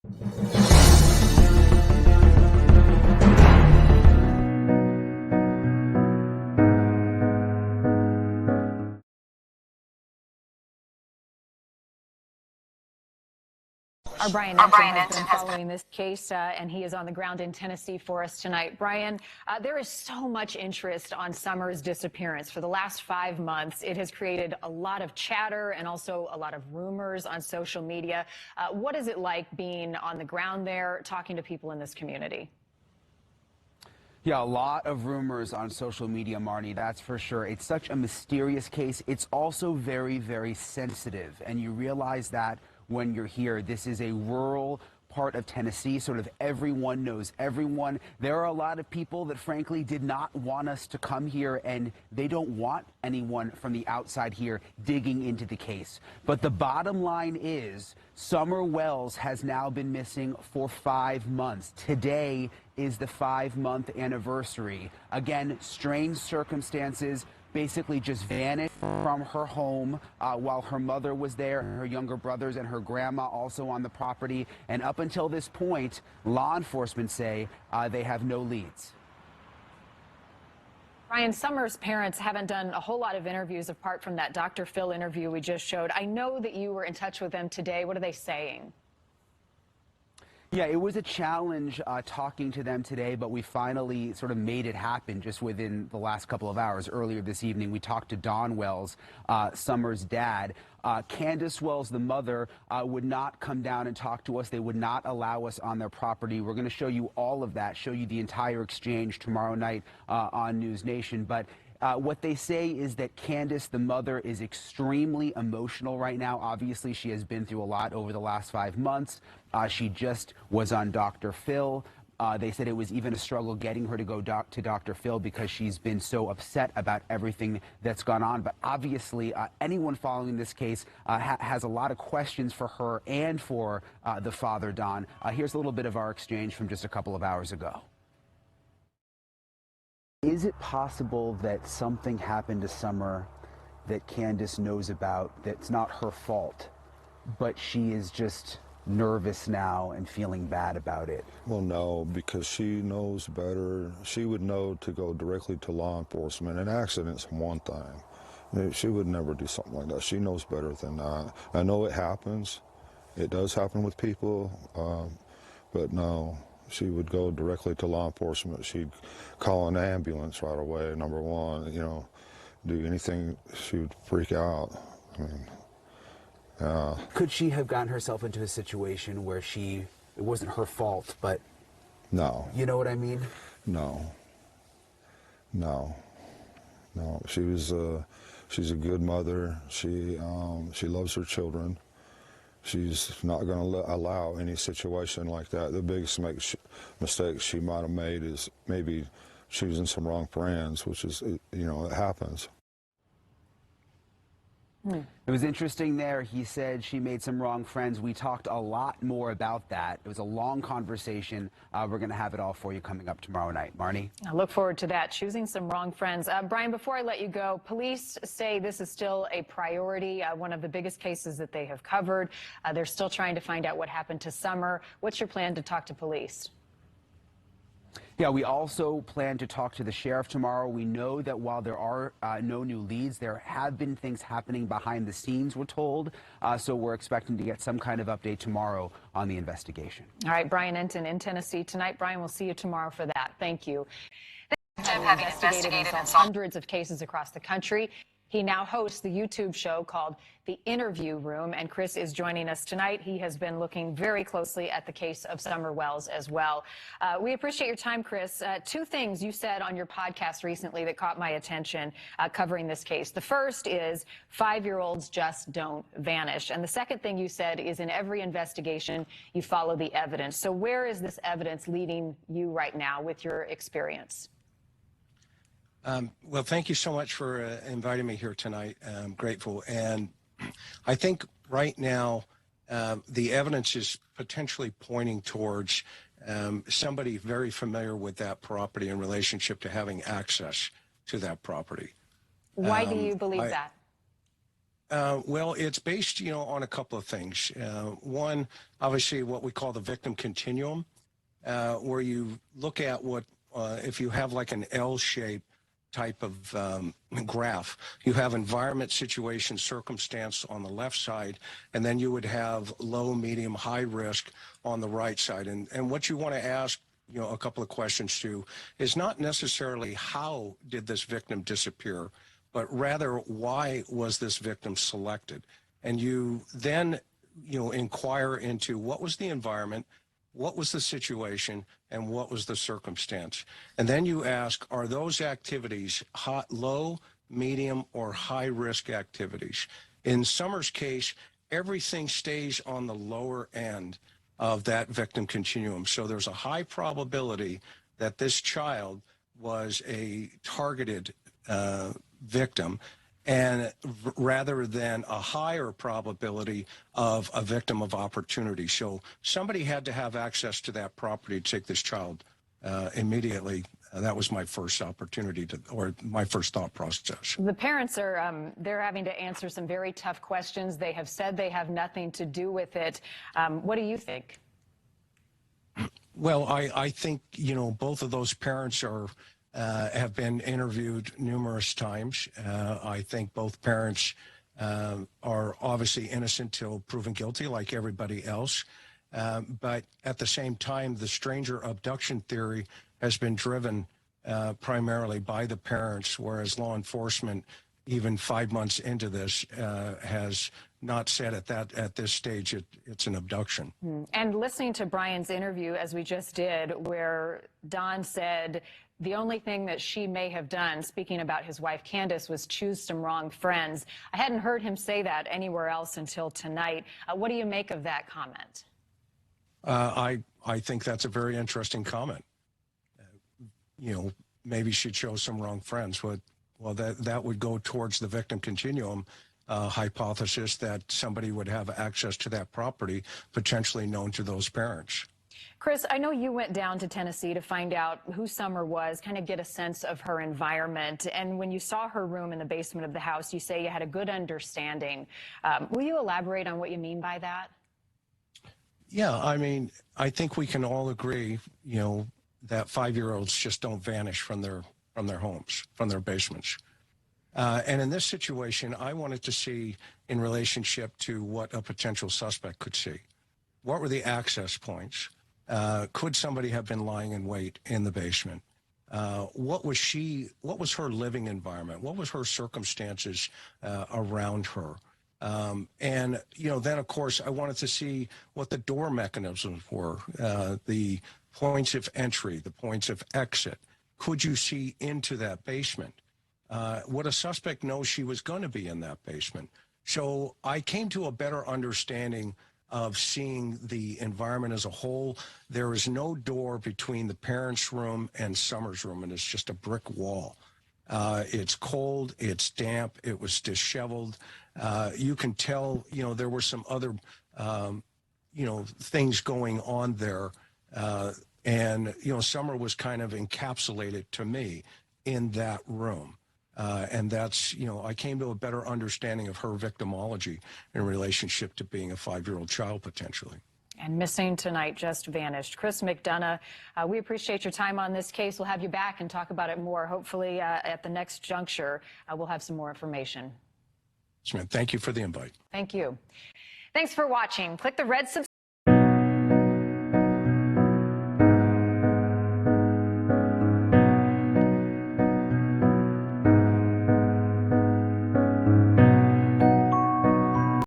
Our Brian Entin has been following this case, and he is on the ground in Tennessee for us tonight. Brian, there is so much interest on Summer's disappearance. For the last 5 months, it has created a lot of chatter and also a lot of rumors on social media. What is it like being on the ground there, talking to people in this community? Yeah, a lot of rumors on social media, Marnie, that's for sure. It's such a mysterious case. It's also very, very sensitive, and you realize that when you're here. This is a rural part of Tennessee, sort of everyone knows everyone. There are a lot of people that frankly did not want us to come here, and they don't want anyone from the outside here digging into the case. But the bottom line is Summer Wells has now been missing for 5 months. Today is the 5-month anniversary. Again, strange circumstances. Basically just vanished from her home while her mother was there, her younger brothers and her grandma also on the property. And up until this point, law enforcement say they have no leads. Brian, Summer's parents haven't done a whole lot of interviews apart from that Dr. Phil interview we just showed. I know that you were in touch with them today. What are they saying? Yeah, it was a challenge talking to them today, but we finally sort of made it happen just within the last couple of hours. Earlier this evening, we talked to Don Wells, Summer's dad. Candace Wells, the mother, would not come down and talk to us. They would not allow us on their property. We're going to show you all of that, show you the entire exchange tomorrow night on News Nation. But what they say is that Candace, the mother, is extremely emotional right now. Obviously, she has been through a lot over the last 5 months. She just was on Dr. Phil. They said it was even a struggle getting her to go to Dr. Phil because she's been so upset about everything that's gone on. But obviously, anyone following this case has a lot of questions for her and for the father, Don. Here's a little bit of our exchange from just a couple of hours ago. Is it possible that something happened to Summer that Candace knows about that's not her fault, but she is just nervous now and feeling bad about it? Well, no, because she knows better. She would know to go directly to law enforcement. An accident's one thing. She would never do something like that. She knows better than that. I know it happens. It does happen with people, but no. She would go directly to law enforcement. She'd call an ambulance right away, number one, you know, do anything. She would freak out. I mean, could she have gotten herself into a situation where it wasn't her fault, but... No. You know what I mean? No. No. No. She's a good mother. She loves her children. She's not going to allow any situation like that. The biggest mistake she might have made is maybe choosing some wrong friends, which is, you know, it happens. It was interesting there. He said she made some wrong friends. We talked a lot more about that. It was a long conversation. We're going to have it all for you coming up tomorrow night. Marnie? I look forward to that, choosing some wrong friends. Brian, before I let you go, police say this is still a priority, one of the biggest cases that they have covered. They're still trying to find out what happened to Summer. What's your plan to talk to police? Yeah, we also plan to talk to the sheriff tomorrow. We know that while there are no new leads, there have been things happening behind the scenes, we're told. So we're expecting to get some kind of update tomorrow on the investigation. All right, Brian Entin in Tennessee tonight. Brian, we'll see you tomorrow for that. Thank you. Having investigated and solved hundreds of cases across the country. He now hosts the YouTube show called The Interview Room, and Chris is joining us tonight. He has been looking very closely at the case of Summer Wells as well. We appreciate your time, Chris. 2 things you said on your podcast recently that caught my attention covering this case. The first is 5-year-olds just don't vanish. And the second thing you said is in every investigation, you follow the evidence. So where is this evidence leading you right now with your experience? Well, thank you so much for inviting me here tonight. I'm grateful. And I think right now the evidence is potentially pointing towards somebody very familiar with that property in relationship to having access to that property. Why do you believe that? Well, it's based, on a couple of things. One, obviously, what we call the victim continuum, where you look at what, if you have like an L-shape type of graph, you have environment, situation, circumstance on the left side, and then you would have low, medium, high risk on the right side. And what you want to ask, a couple of questions to is not necessarily how did this victim disappear, but rather why was this victim selected? And you then, inquire into what was the environment, what was the situation, and what was the circumstance. And then you ask, are those activities low, medium, or high risk activities? In Summer's case, everything stays on the lower end of that victim continuum. So there's a high probability that this child was a targeted victim, and rather than a higher probability of a victim of opportunity. So somebody had to have access to that property to take this child immediately. That was my first opportunity or my first thought process. The parents are, they're having to answer some very tough questions. They have said they have nothing to do with it. What do you think? Well, I think, both of those parents have been interviewed numerous times. I think both parents are obviously innocent till proven guilty, like everybody else. But at the same time, the stranger abduction theory has been driven primarily by the parents, whereas law enforcement, even 5 months into this, has not said at this stage it's an abduction. And listening to Brian's interview, as we just did, where Don said the only thing that she may have done, speaking about his wife Candace, was choose some wrong friends. I hadn't heard him say that anywhere else until tonight. What do you make of that comment? I think that's a very interesting comment. Maybe she chose some wrong friends. Well, that would go towards the victim continuum hypothesis that somebody would have access to that property, potentially known to those parents. Chris, I know you went down to Tennessee to find out who Summer was, kind of get a sense of her environment. And when you saw her room in the basement of the house, you say you had a good understanding. Will you elaborate on what you mean by that? Yeah, I mean, I think we can all agree, that 5-year-olds just don't vanish from their homes, from their basements. And in this situation, I wanted to see in relationship to what a potential suspect could see. What were the access points? Could somebody have been lying in wait in the basement? What was her living environment? What was her circumstances around her? And, then, of course, I wanted to see what the door mechanisms were, the points of entry, the points of exit. Could you see into that basement? Would a suspect know she was going to be in that basement? So I came to a better understanding of seeing the environment as a whole. There is no door between the parents' room and Summer's room, and it's just a brick wall. It's cold, it's damp, it was disheveled. You can tell, there were some other, things going on there. And Summer was kind of encapsulated to me in that room. And that's, I came to a better understanding of her victimology in relationship to being a 5-year-old child potentially. And missing tonight, just vanished. Chris McDonough, we appreciate your time on this case. We'll have you back and talk about it more. Hopefully at the next juncture, we'll have some more information. Yes, ma'am. Thank you for the invite. Thank you. Thanks for watching. Click the red subscribe